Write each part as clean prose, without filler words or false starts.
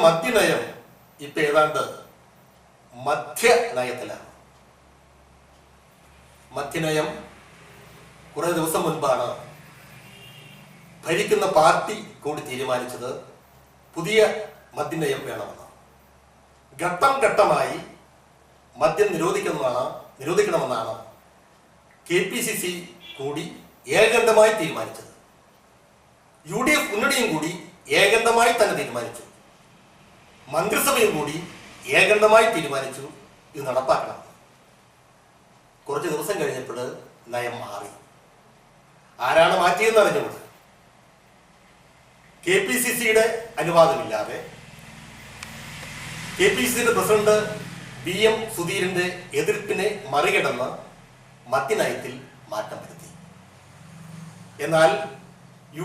മദ്യനയം ഇപ്പൊ ഏതാണ്ട് മധ്യ നയത്തിലാണ്. മദ്യനയം കുറെ ദിവസം മുൻപാണ് ഭരിക്കുന്ന പാർട്ടി കൂടി തീരുമാനിച്ചത് പുതിയ മദ്യനയം വേണമെന്ന്. ഘട്ടം ഘട്ടമായി മദ്യം നിരോധിക്കണമെന്നാണ് KPCC കൂടി ഏകണ്ഠമായി തീരുമാനിച്ചത്. UDF മുന്നണിയും കൂടി ഏകണ്ഠമായി തന്നെ തീരുമാനിച്ചു. മന്ത്രിസഭയും കൂടി ഏകണ്ഠമായി തീരുമാനിച്ചു ഇത് നടപ്പാക്കണം. കുറച്ച് ദിവസം കഴിഞ്ഞപ്പോൾ നയം മാറി. ആരാണ് മാറ്റിയെന്ന് അറിഞ്ഞുകൊണ്ട് KPCCയുടെ അനുവാദമില്ലാതെ KPCCയുടെ പ്രസിഡന്റ് BM സുധീരന്റെ എതിർപ്പിനെ മറികടന്ന് മദ്യനയത്തിൽ മാറ്റം വരുത്തി. എന്നാൽ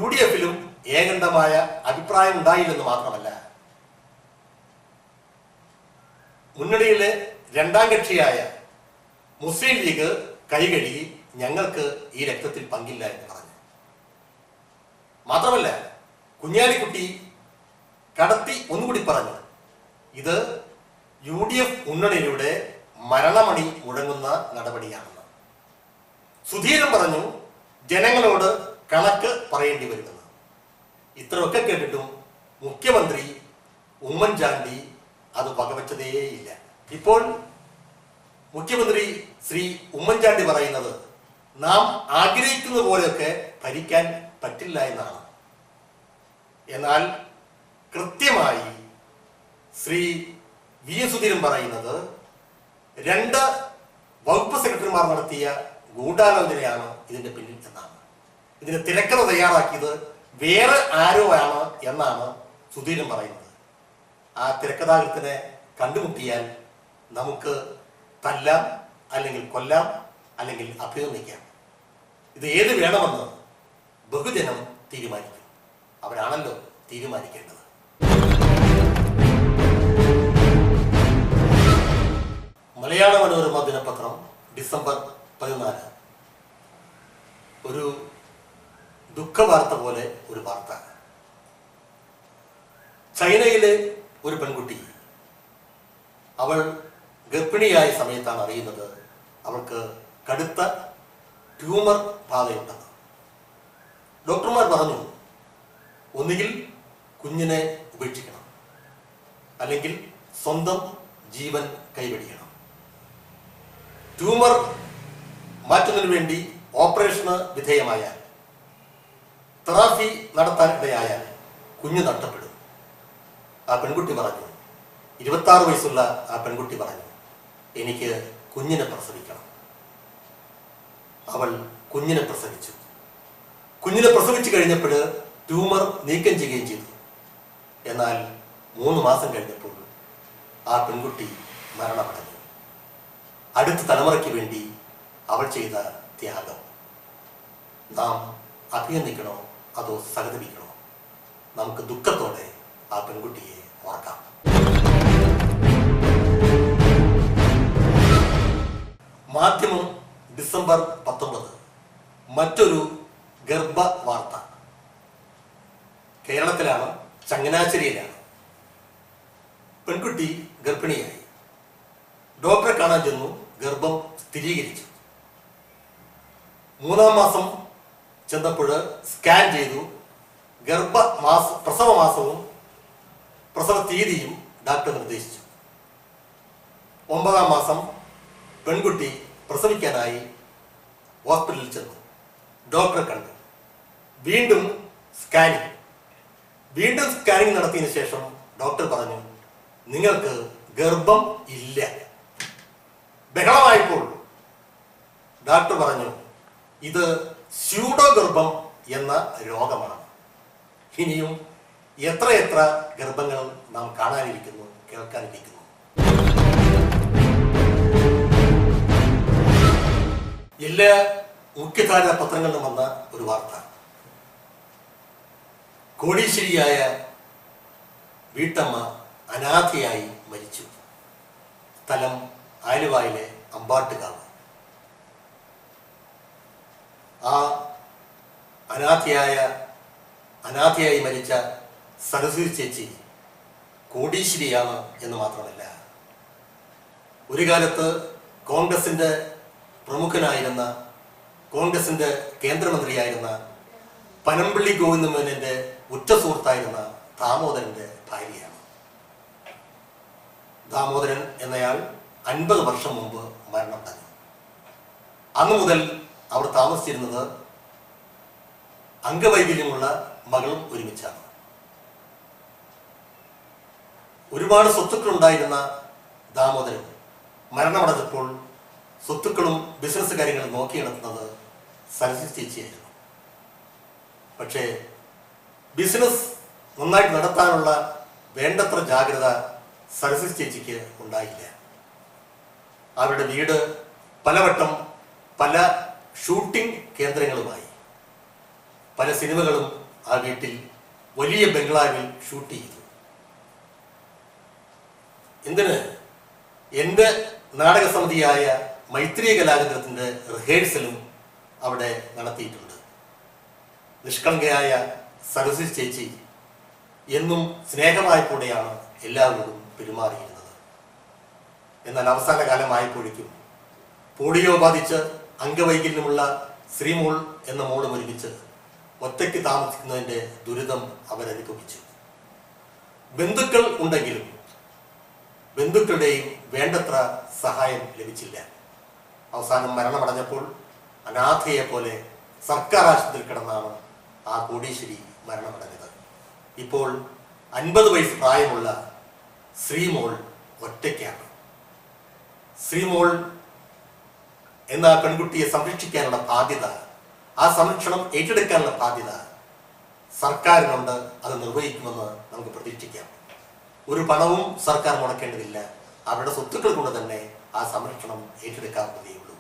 UDFലും ഏകണ്ഠമായ അഭിപ്രായം ഉണ്ടായില്ലെന്ന് മാത്രമല്ല, മുന്നണിയിലെ രണ്ടാം കക്ഷിയായ മുസ്ലിം ലീഗ് കൈകഴുകി ഞങ്ങൾക്ക് ഈ രക്തത്തിൽ പങ്കില്ല എന്ന് പറഞ്ഞു. മാത്രമല്ല, കുഞ്ഞാലിക്കുട്ടി കടത്തി ഒന്നുകൂടി പറഞ്ഞു, ഇത് UDF മുന്നണിയുടെ മരണമണി മുഴങ്ങുന്ന നടപടിയാണെന്ന്. സുധീരൻ പറഞ്ഞു, ജനങ്ങളോട് കണക്ക് പറയേണ്ടി വരുമെന്ന്. ഇത്രയൊക്കെ കേട്ടിട്ടും മുഖ്യമന്ത്രി ഉമ്മൻചാണ്ടി അത് വകവെച്ചതേയില്ല. ഇപ്പോൾ മുഖ്യമന്ത്രി ശ്രീ ഉമ്മൻചാണ്ടി പറയുന്നത് നാം ആഗ്രഹിക്കുന്ന പോലെയൊക്കെ ഭരിക്കാൻ പറ്റില്ല എന്നാണ്. എന്നാൽ കൃത്യമായി ശ്രീ VS സുധീരൻ പറയുന്നത് 2 വകുപ്പ് സെക്രട്ടറിമാർ നടത്തിയ ഗൂഢാലോചനയാണ് ഇതിന്റെ പിന്നിൽ എന്നാണ്. ഇതിന്റെ തിരക്കഥ തയ്യാറാക്കിയത് വേറെ ആരോ ആണ് എന്നാണ് സുധീരൻ പറയുന്നത്. ആ തിരക്കഥാകൃത്തിനെ കണ്ടുമുട്ടിയാൽ നമുക്ക് തല്ലാം, അല്ലെങ്കിൽ കൊല്ലാം, അല്ലെങ്കിൽ അഭിനന്ദിക്കാം. ഇത് ഏത് വേണമെന്ന് ബഹുജനം തീരുമാനിക്കും. അവരാണല്ലോ തീരുമാനിക്കേണ്ടത്. മലയാള മനോരമ ദിനപത്രം ഡിസംബർ 14. ഒരു ദുഃഖവാർത്ത പോലെ ഒരു വാർത്ത. ചൈനയിലെ ഒരു പെൺകുട്ടി, അവൾ ഗർഭിണിയായ സമയത്താണ് അറിയുന്നത് അവൾക്ക് കടുത്ത ട്യൂമർ ബാധയുണ്ടെന്ന്. ഡോക്ടർമാർ പറഞ്ഞു, ഒന്നുകിൽ കുഞ്ഞിനെ ഉപേക്ഷിക്കണം, അല്ലെങ്കിൽ സ്വന്തം ജീവൻ കൈവെടിയണം. ട്യൂമർ മാറ്റുന്നതിന് വേണ്ടി ഓപ്പറേഷന് വിധേയമായാൽ, തെറാപ്പി നടത്താൻ ഇടയായാൽ കുഞ്ഞ് നഷ്ടപ്പെടും. ആ പെൺകുട്ടി പറഞ്ഞു, 26 വയസ്സുള്ള ആ പെൺകുട്ടി പറഞ്ഞു, എനിക്ക് കുഞ്ഞിനെ പ്രസവിക്കണം. അവൾ കുഞ്ഞിനെ പ്രസവിച്ചു. കുഞ്ഞിനെ പ്രസവിച്ചു കഴിഞ്ഞപ്പോൾ ട്യൂമർ നീക്കം ചെയ്യുകയും ചെയ്തു. എന്നാൽ 3 മാസം കഴിഞ്ഞപ്പോൾ ആ പെൺകുട്ടി മരണമടഞ്ഞു. അടുത്ത തലമുറയ്ക്ക് വേണ്ടി അവൾ ചെയ്ത ത്യാഗം നാം അഭിനന്ദിക്കണോ അതോ സഹതപിക്കണോ? നമുക്ക് ദുഃഖത്തോടെ ആ പെൺകുട്ടിയെ ഓർക്കാം. മാധ്യമം ഡിസംബർ 19. മറ്റൊരു ഗർഭ വാർത്ത. കേരളത്തിലാണ്, ചങ്ങനാശ്ശേരിയിലാണ്. പെൺകുട്ടി ഗർഭിണിയായി. ഡോക്ടറെ കാണാൻ ചെന്നു. ഗർഭം സ്ഥിരീകരിച്ചു. 3-ാം മാസം ചെന്നപ്പോൾ സ്കാൻ ചെയ്തു. പ്രസവ മാസവും പ്രസവ തീയതിയും ഡോക്ടർ നിർദ്ദേശിച്ചു. 9-ാം മാസം പെൺകുട്ടി പ്രസവിക്കാനായി ഹോസ്പിറ്റലിൽ ചെന്നു. ഡോക്ടറെ കണ്ടു. വീണ്ടും സ്കാനിങ് നടത്തിയതിനു ശേഷം ഡോക്ടർ പറഞ്ഞു, നിങ്ങൾക്ക് ഗർഭം ഇല്ല. ബഹളമായപ്പോൾ ഡോക്ടർ പറഞ്ഞു, ഇത് സ്യൂഡോ ഗർഭം എന്ന രോഗമാണ്. ഇനിയും എത്രയെത്ര ഗർഭങ്ങൾ നാം കാണാനിരിക്കുന്നു, കേൾക്കാനിരിക്കുന്നു. എല്ലാ മുഖ്യധാര പത്രങ്ങളിലും വന്ന ഒരു വാർത്ത. കോടീശ്വരിയായ വീട്ടമ്മ അനാഥയായി മരിച്ചു. സ്ഥലം ആലുവയിലെ അമ്പാട്ടുകാവ്. ആ അനാഥയായി മരിച്ച സരസ്വതി ചേച്ചി കോടീശ്വരിയാണ് എന്ന് മാത്രമല്ല, ഒരു കാലത്ത് കോൺഗ്രസിൻ്റെ പ്രമുഖനായിരുന്ന, കോൺഗ്രസിൻ്റെ കേന്ദ്രമന്ത്രിയായിരുന്ന പനമ്പിള്ളി ഗോവിന്ദമേനോന്റെ ഉറ്റ സുഹൃത്തായിരുന്ന ദാമോദരന്റെ ഭാര്യയാണ്. ദാമോദരൻ എന്നയാൾ 50 വർഷം മുമ്പ് മരണമടഞ്ഞു. അന്നു മുതൽ അവർ താമസിച്ചിരുന്നത് അംഗവൈകല്യമുള്ള മകളും ഒരുമിച്ചാണ്. ഒരുപാട് സ്വത്തുക്കളുണ്ടായിരുന്ന ദാമോദരൻ മരണമടഞ്ഞപ്പോൾ സ്വത്തുക്കളും ബിസിനസ് കാര്യങ്ങളും നോക്കി നടത്തുന്നത് സരസ്വതി ചേച്ചിയായിരുന്നു. പക്ഷേ ബിസിനസ് നന്നായിട്ട് നടത്താനുള്ള വേണ്ടത്ര ജാഗ്രത സരസ്വതി ചേച്ചിക്ക് ഉണ്ടായില്ല. അവരുടെ വീട് പലവട്ടം പല ഷൂട്ടിംഗ് കേന്ദ്രങ്ങളുമായി. പല സിനിമകളും ആ വീട്ടിൽ വലിയ ബംഗ്ലാവിൽ ഷൂട്ട് ചെയ്തു. എന്തിന്? എൻ്റെ നാടക സമിതിയായ മൈത്രീയ കലാകേന്ദ്രത്തിൻ്റെ റിഹേഴ്സലും അവിടെ നടത്തിയിട്ടുണ്ട്. നിഷ്കളങ്കയായ സരസ്വതി ചേച്ചി എന്നും സ്നേഹമായപ്പോടെയാണ് എല്ലാവരോടും പെരുമാറിയിരുന്നത്. എന്നാൽ അവസാന കാലമായപ്പോഴേക്കും പോളിയോ ബാധിച്ച് അംഗവൈകല്യമുള്ള ശ്രീമോൾ എന്ന മോളും ഒരുമിച്ച് ഒറ്റയ്ക്ക് താമസിക്കുന്നതിൻ്റെ ദുരിതം അവരനുഭവിച്ചു. ബന്ധുക്കൾ ഉണ്ടെങ്കിലും ബന്ധുക്കളുടെയും വേണ്ടത്ര സഹായം ലഭിച്ചില്ല. അവസാനം മരണമടഞ്ഞപ്പോൾ അനാഥയെ പോലെ സർക്കാർ ആശുപത്രിയിൽ കിടന്നാണ് ആ കോടീശ്വരി മരണമടഞ്ഞത്. ഇപ്പോൾ 50 വയസ്സ് പ്രായമുള്ള ശ്രീമോൾ ഒറ്റയ്ക്കാണ്. ശ്രീമോൾ എന്ന പെൺകുട്ടിയെ സംരക്ഷിക്കാനുള്ള ബാധ്യത, ആ സംരക്ഷണം ഏറ്റെടുക്കാനുള്ള ബാധ്യത സർക്കാരിനുണ്ട്. അത് നിർവഹിക്കുമെന്ന് നമുക്ക് പ്രതീക്ഷിക്കാം. ഒരു പണവും സർക്കാർ മുടക്കേണ്ടതില്ല. അവരുടെ സ്വത്തുക്കൾ കൊണ്ട് തന്നെ ആ സംരക്ഷണം ഏറ്റെടുക്കാവുന്നതേ ഉള്ളൂ.